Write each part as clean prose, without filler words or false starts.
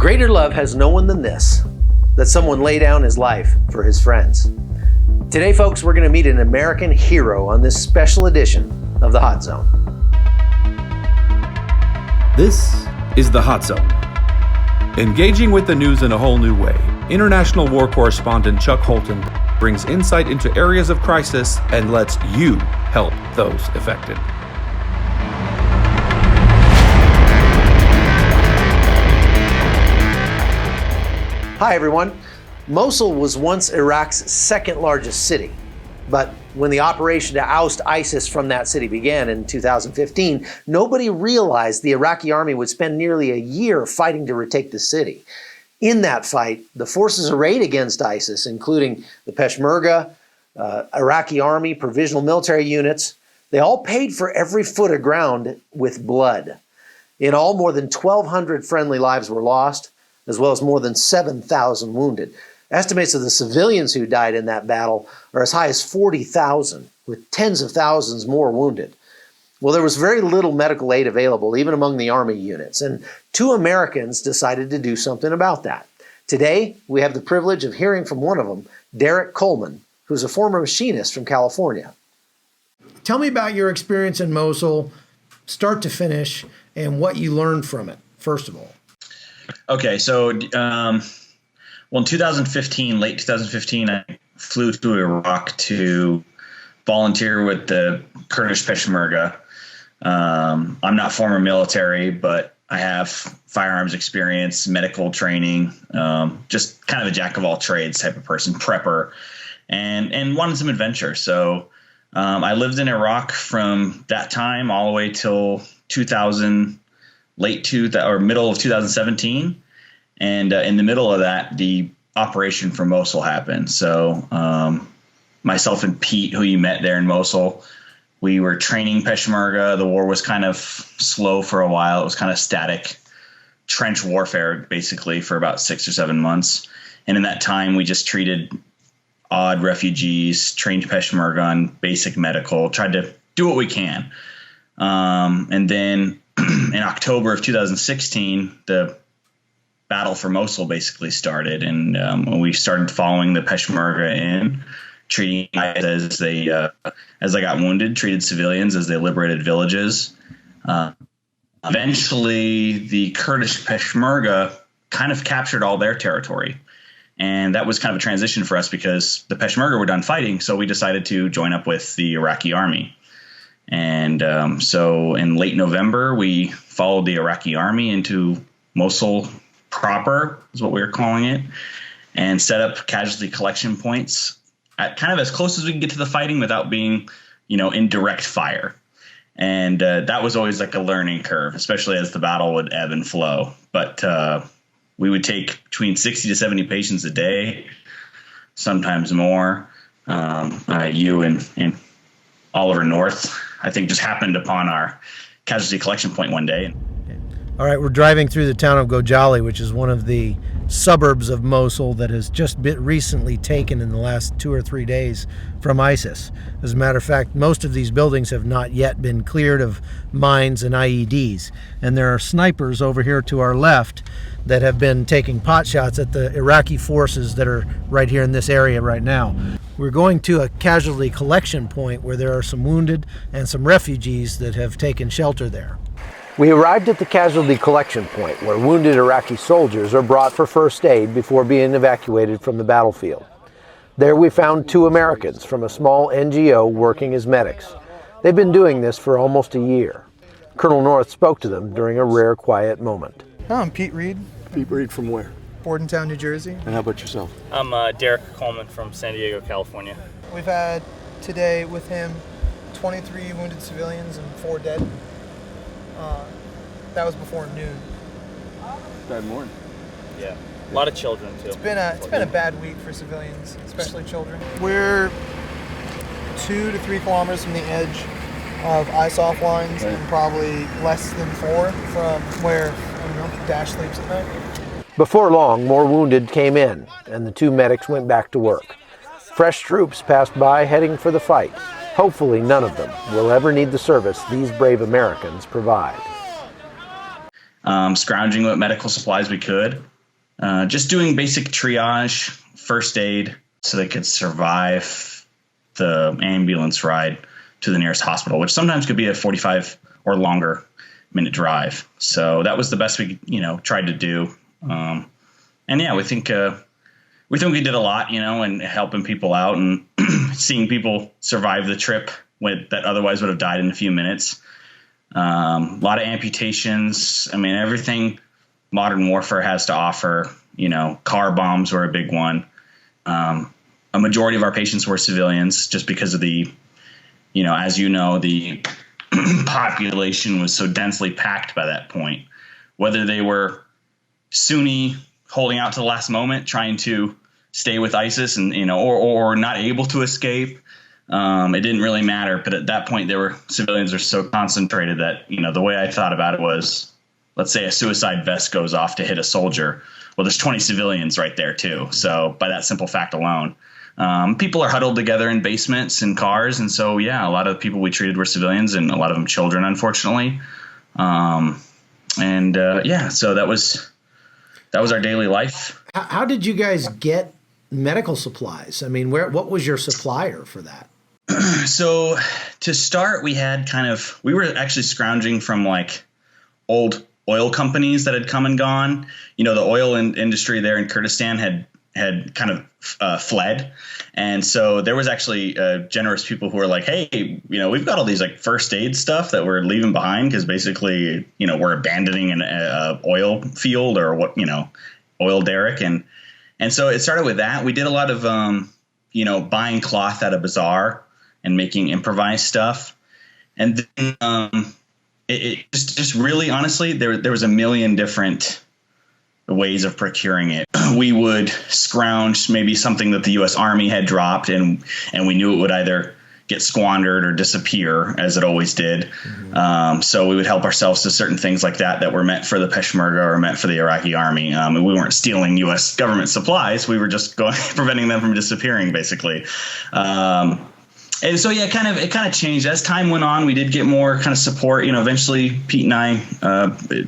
Greater love has no one than this, that someone lay down his life for his friends. Today, folks, we're going to meet an American hero on this special edition of The Hot Zone. This is The Hot Zone. Engaging with the news in a whole new way, international war correspondent Chuck Holton brings insight into areas of crisis and lets you help those affected. Hi, everyone. Mosul was once Iraq's second largest city, but when the operation to oust ISIS from that city began in 2015, nobody realized the Iraqi army would spend nearly a year fighting to retake the city. In that fight, the forces arrayed against ISIS, including the Peshmerga, Iraqi army, provisional military units, they all paid for every foot of ground with blood. In all, more than 1,200 friendly lives were lost, as well as more than 7,000 wounded. Estimates of the civilians who died in that battle are as high as 40,000, with tens of thousands more wounded. Well, there was very little medical aid available, even among the army units, and two Americans decided to do something about that. Today, we have the privilege of hearing from one of them, Derek Coleman, who's a former machinist from California. Tell me about your experience in Mosul, start to finish, and what you learned from it, first of all. Okay, so in 2015, late 2015, I flew to Iraq to volunteer with the Kurdish Peshmerga. I'm not former military, but I have firearms experience, medical training, just kind of a jack of all trades type of person, prepper, and wanted some adventure. So I lived in Iraq from that time all the way till middle of 2017. And in the middle of that, the operation for Mosul happened. So myself and Pete, who you met there in Mosul, we were training Peshmerga. The war was kind of slow for a while. It was kind of static trench warfare, basically, for about 6 or 7 months. And in that time, we just treated odd refugees, trained Peshmerga on basic medical, tried to do what we can. And then in October of 2016, the battle for Mosul basically started, and when we started following the Peshmerga in, treating as they got wounded, treated civilians as they liberated villages. Eventually, the Kurdish Peshmerga kind of captured all their territory, and that was kind of a transition for us because the Peshmerga were done fighting, so we decided to join up with the Iraqi army. And so in late November, we followed the Iraqi army into Mosul proper, is what we were calling it, and set up casualty collection points at kind of as close as we can get to the fighting without being, in direct fire. And that was always like a learning curve, especially as the battle would ebb and flow. But we would take between 60 to 70 patients a day, sometimes more. You and Oliver North, I think, just happened upon our casualty collection point one day. All right, we're driving through the town of Gojali, which is one of the suburbs of Mosul that has just been recently taken in the last 2 or 3 days from ISIS. As a matter of fact, most of these buildings have not yet been cleared of mines and IEDs. And there are snipers over here to our left that have been taking pot shots at the Iraqi forces that are right here in this area right now. We're going to a casualty collection point where there are some wounded and some refugees that have taken shelter there. We arrived at the casualty collection point where wounded Iraqi soldiers are brought for first aid before being evacuated from the battlefield. There we found two Americans from a small NGO working as medics. They've been doing this for almost a year. Colonel North spoke to them during a rare quiet moment. I'm Pete Reed. Pete Reed from where? Bordentown, New Jersey. And how about yourself? I'm Derek Coleman from San Diego, California. We've had today with him 23 wounded civilians and 4 dead. That was before noon. Bad morning. Yeah, a lot of children too. It's been a bad week for civilians, especially children. We're 2 to 3 kilometers from the edge of ISOF lines, and probably less than 4 from where Dash sleeps at night. Before long, more wounded came in, and the two medics went back to work. Fresh troops passed by heading for the fight. Hopefully none of them will ever need the service these brave Americans provide. Scrounging what medical supplies we could. just doing basic triage, first aid, so they could survive the ambulance ride to the nearest hospital, which sometimes could be a 45 or longer minute drive. So that was the best we, tried to do. And yeah, we think we did a lot, and helping people out and seeing people survive the trip that otherwise would have died in a few minutes. A lot of amputations. I mean, everything modern warfare has to offer. Car bombs were a big one. A majority of our patients were civilians, just because of the, as the population was so densely packed by that point. Whether they were Sunni holding out to the last moment, trying to stay with ISIS and, or not able to escape. It didn't really matter. But at that point, civilians are so concentrated that, the way I thought about it was, let's say a suicide vest goes off to hit a soldier. Well, there's 20 civilians right there, too. So by that simple fact alone, people are huddled together in basements and cars. And so, yeah, a lot of the people we treated were civilians, and a lot of them children, unfortunately. So that was our daily life. How did you guys get medical supplies? I mean, what was your supplier for that? So to start, we were actually scrounging from old oil companies that had come and gone. The oil industry there in Kurdistan had kind of fled. And so there was actually generous people who were like, hey, we've got all these first aid stuff that we're leaving behind because basically, we're abandoning an oil field or oil derrick. And so it started with that. We did a lot of, buying cloth at a bazaar and making improvised stuff. And then it just really, honestly, there was a million different ways of procuring it. We would scrounge maybe something that the U.S. Army had dropped, and we knew it would either get squandered or disappear, as it always did. Mm-hmm. So we would help ourselves to certain things like that were meant for the Peshmerga or meant for the Iraqi army. And we weren't stealing U.S. government supplies. We were just preventing them from disappearing, basically. And so, yeah, it kind of changed as time went on. We did get more kind of support. Eventually Pete and I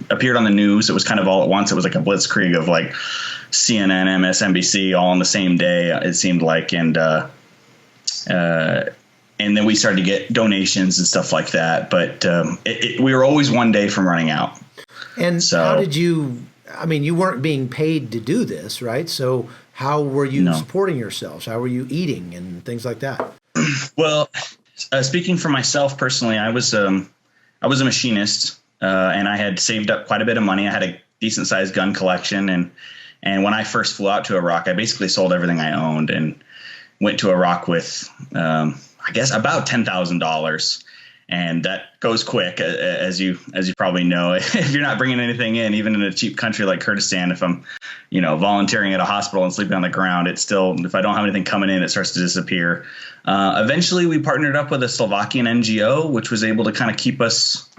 appeared on the news. It was kind of all at once. It was like a blitzkrieg of CNN, MSNBC, all on the same day. It seemed like, and then we started to get donations and stuff like that. But we were always one day from running out. And so, how did you? I mean, you weren't being paid to do this, right? So how were you supporting yourselves? How were you eating and things like that? Well, speaking for myself personally, I was a machinist, and I had saved up quite a bit of money. I had a decent sized gun collection, and when I first flew out to Iraq, I basically sold everything I owned and went to Iraq with, I guess, about $10,000. And that goes quick, as you probably know. If you're not bringing anything in, even in a cheap country like Kurdistan, if I'm, volunteering at a hospital and sleeping on the ground, it's still, if I don't have anything coming in, it starts to disappear. Eventually, we partnered up with a Slovakian NGO, which was able to kind of keep us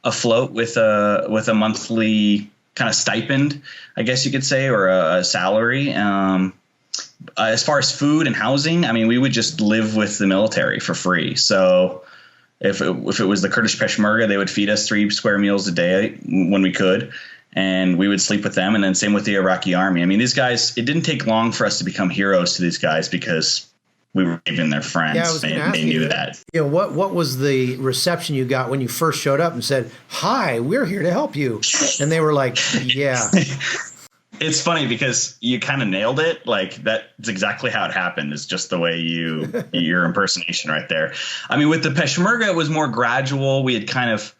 afloat with a monthly kind of stipend, I guess you could say, or a salary. As far as food and housing, I mean, we would just live with the military for free. So if it was the Kurdish Peshmerga, they would feed us 3 square meals a day when we could, and we would sleep with them. And then same with the Iraqi army. I mean, these guys, it didn't take long for us to become heroes to these guys because we were even their friends. Yeah, I was gonna ask they knew that. What was the reception you got when you first showed up and said, "Hi, we're here to help you," and they were like, "Yeah." It's funny because you kind of nailed it. That's exactly how it happened. It's just the way your impersonation right there. I mean, with the Peshmerga, it was more gradual. We had kind of,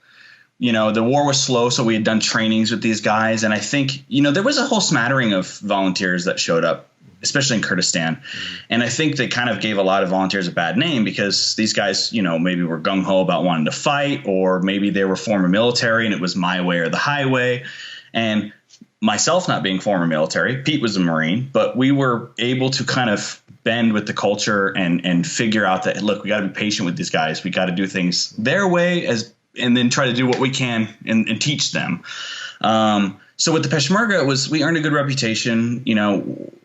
the war was slow, so we had done trainings with these guys. And I think, there was a whole smattering of volunteers that showed up, especially in Kurdistan. Mm-hmm. And I think they kind of gave a lot of volunteers a bad name because these guys, maybe were gung-ho about wanting to fight, or maybe they were former military and it was my way or the highway. And myself not being former military, Pete was a Marine, but we were able to kind of bend with the culture and figure out that, look, we got to be patient with these guys. We got to do things their way and then try to do what we can and teach them. So with the Peshmerga, we earned a good reputation.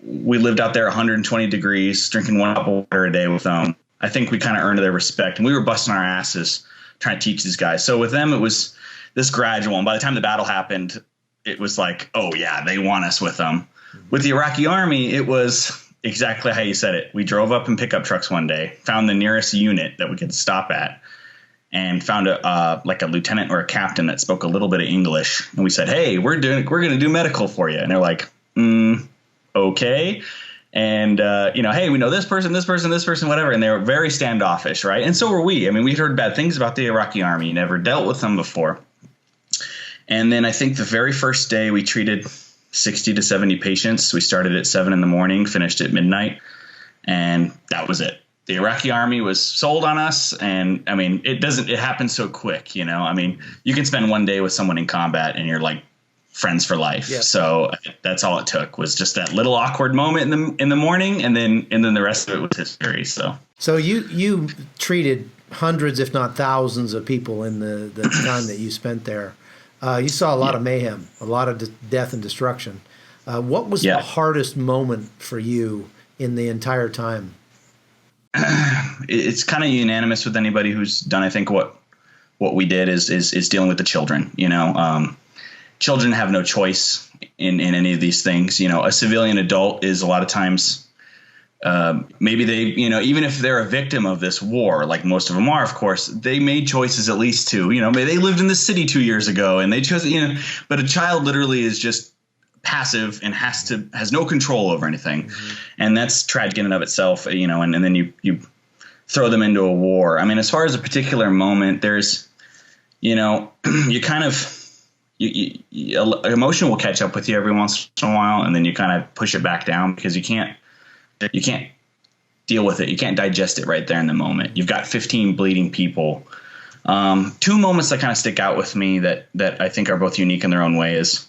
We lived out there 120 degrees, drinking 1 cup of water a day with them. I think we kind of earned their respect, and we were busting our asses trying to teach these guys. So with them, it was this gradual. And by the time the battle happened, it was like, oh, yeah, they want us with them. With the Iraqi Army, it was exactly how you said it. We drove up in pickup trucks one day, found the nearest unit that we could stop at, and found a lieutenant or a captain that spoke a little bit of English. And we said, "Hey, we're going to do medical for you." And they're like, "Okay." And, hey, we know this person, whatever. And they were very standoffish, right? And so were we. I mean, we'd heard bad things about the Iraqi Army, never dealt with them before. And then I think the very first day we treated 60 to 70 patients. We started at 7 a.m, finished at midnight, and that was it. The Iraqi Army was sold on us. And I mean, it happens so quick, I mean, you can spend one day with someone in combat and you're like friends for life. Yeah. So that's all it took, was just that little awkward moment in the morning. And then the rest of it was history. So you treated hundreds, if not thousands of people in the time that you spent there. You saw a lot of mayhem, a lot of death and destruction. What was the hardest moment for you in the entire time? It's kind of unanimous with anybody who's done, I think, what we did is dealing with the children. Children have no choice in any of these things. A civilian adult is a lot of times maybe they, even if they're a victim of this war, like most of them are, of course, they made choices at least too. Maybe they lived in the city 2 years ago and they chose, but a child literally is just passive and has no control over anything. Mm-hmm. And that's tragic in and of itself, and then you throw them into a war. I mean, as far as a particular moment, there's, you kind of, emotion will catch up with you every once in a while, and then you kind of push it back down because you can't deal with it. You can't digest it right there in the moment. You've got 15 bleeding people. Two moments that kind of stick out with me that I think are both unique in their own way is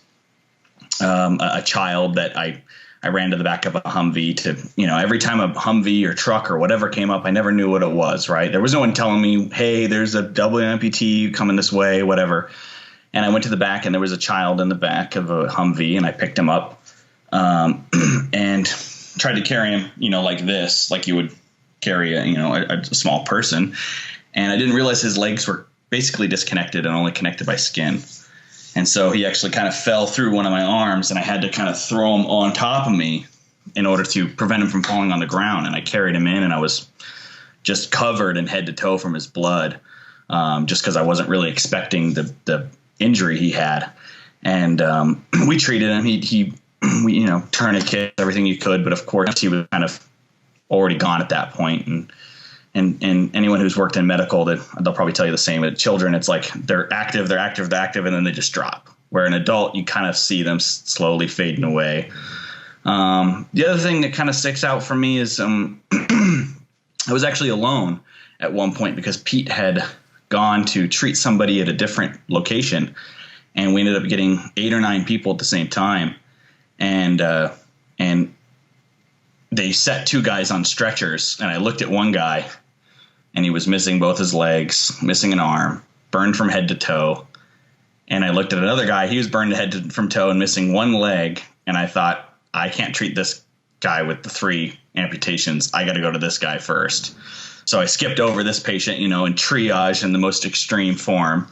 a child that I ran to the back of a Humvee to, every time a Humvee or truck or whatever came up, I never knew what it was, right? There was no one telling me, hey, there's a double amputee coming this way, whatever. And I went to the back and there was a child in the back of a Humvee, and I picked him up and tried to carry him, like this, like you would carry a small person. And I didn't realize his legs were basically disconnected and only connected by skin. And so he actually kind of fell through one of my arms, and I had to kind of throw him on top of me in order to prevent him from falling on the ground. And I carried him in, and I was just covered in head to toe from his blood, just because I wasn't really expecting the injury he had. And we treated him. He tourniquet, everything you could, but of course he was kind of already gone at that point. And anyone who's worked in medical, they'll probably tell you the same. With children, it's like they're active, and then they just drop. Where an adult, you kind of see them slowly fading away. The other thing that kind of sticks out for me is I was actually alone at one point because Pete had gone to treat somebody at a different location, and we ended up getting 8 or 9 people at the same time. And they set 2 guys on stretchers, and I looked at one guy, and he was missing both his legs, missing an arm, burned from head to toe. And I looked at another guy, he was burned from toe and missing one leg. And I thought, I can't treat this guy with the 3 amputations. I got to go to this guy first. So I skipped over this patient, in triage in the most extreme form,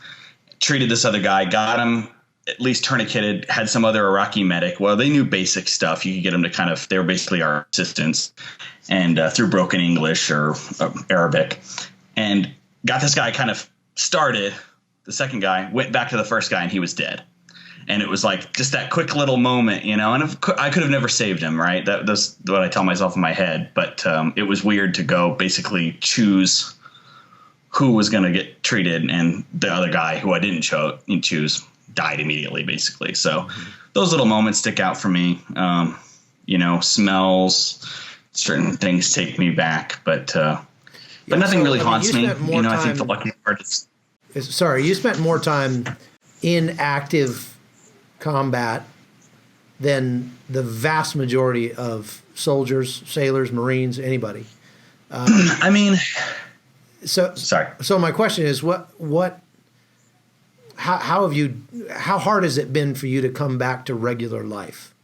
treated this other guy, got him at least tourniqueted, had some other Iraqi medic. Well, they knew basic stuff. You could get them to they were basically our assistants, and through broken English or Arabic, and got this guy kind of started. The second guy went back to the first guy, and he was dead. And it was like just that quick little moment, and I could have never saved him, right? That's what I tell myself in my head. But it was weird to go basically choose who was going to get treated, and the other guy who I didn't choose died immediately, basically. So those little moments stick out for me. Smells, certain things take me back, but nothing really haunts me. I think the lucky part is. Sorry, you spent more time in active combat than the vast majority of soldiers, sailors, Marines, anybody. Sorry. So my question is, how hard has it been for you to come back to regular life?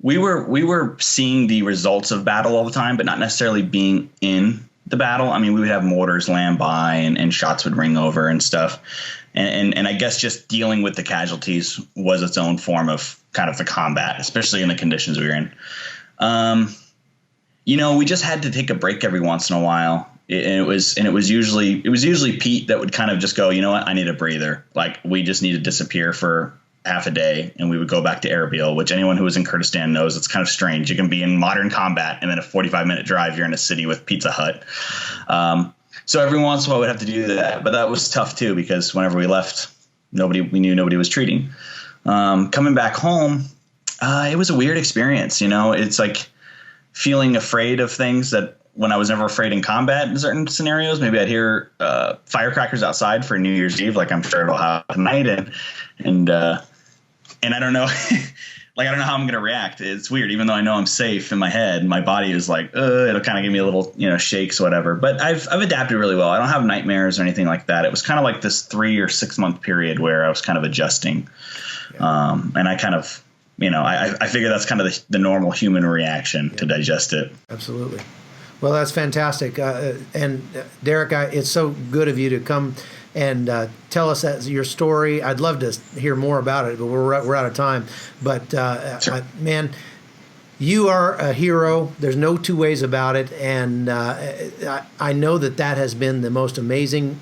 We were seeing the results of battle all the time, but not necessarily being in the battle. I mean, we would have mortars land by and shots would ring over and stuff. And I guess just dealing with the casualties was its own form of kind of the combat, especially in the conditions we were in. We just had to take a break every once in a while. It was usually Pete that would kind of just go, you know what, I need a breather. Like, we just need to disappear for half a day, and we would go back to Erbil, which anyone who was in Kurdistan knows it's kind of strange. You can be in modern combat, and then a 45-minute drive, you're in a city with Pizza Hut. So every once in a while we'd have to do that, but that was tough too, because whenever we left, we knew nobody was treating. Coming back home, it was a weird experience. It's like feeling afraid of things that when I was never afraid in combat in certain scenarios. Maybe I'd hear firecrackers outside for New Year's Eve, like I'm sure it'll happen tonight, and I don't know. Like, I don't know how I'm going to react. It's weird. Even though I know I'm safe in my head, my body is like, it'll kind of give me a little, shakes, whatever. But I've adapted really well. I don't have nightmares or anything like that. It was kind of like this 3 or 6 month period where I was kind of adjusting. Yeah. And I kind of, I figure that's kind of the normal human reaction to digest it. Absolutely. Well, that's fantastic. And Derek, it's so good of you to come and tell us your story. I'd love to hear more about it, but we're out of time. But sure. Man, you are a hero. There's no two ways about it. And I know that has been the most amazing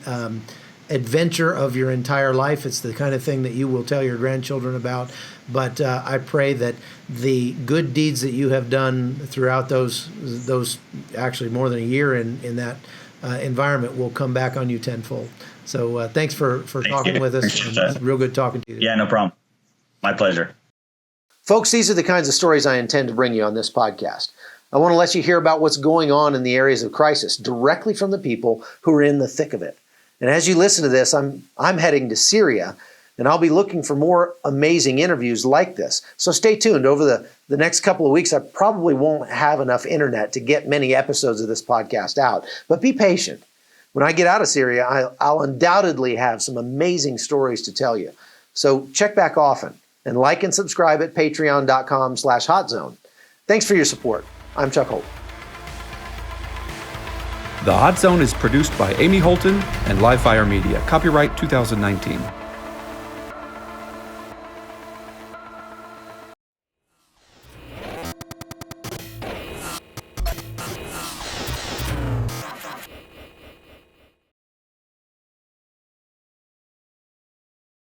adventure of your entire life. It's the kind of thing that you will tell your grandchildren about. But I pray that the good deeds that you have done throughout those actually more than a year in that environment will come back on you tenfold. So thanks for talking with us. It's real good talking to you. Yeah, no problem. My pleasure. Folks, these are the kinds of stories I intend to bring you on this podcast. I want to let you hear about what's going on in the areas of crisis directly from the people who are in the thick of it. And as you listen to this, I'm heading to Syria, and I'll be looking for more amazing interviews like this. So stay tuned. Over the next couple of weeks, I probably won't have enough internet to get many episodes of this podcast out, but be patient. When I get out of Syria, I'll undoubtedly have some amazing stories to tell you. So check back often and like and subscribe at patreon.com/hotzone. Thanks for your support. I'm Chuck Holton. The Hot Zone is produced by Amy Holton and Livefire Media. Copyright 2019.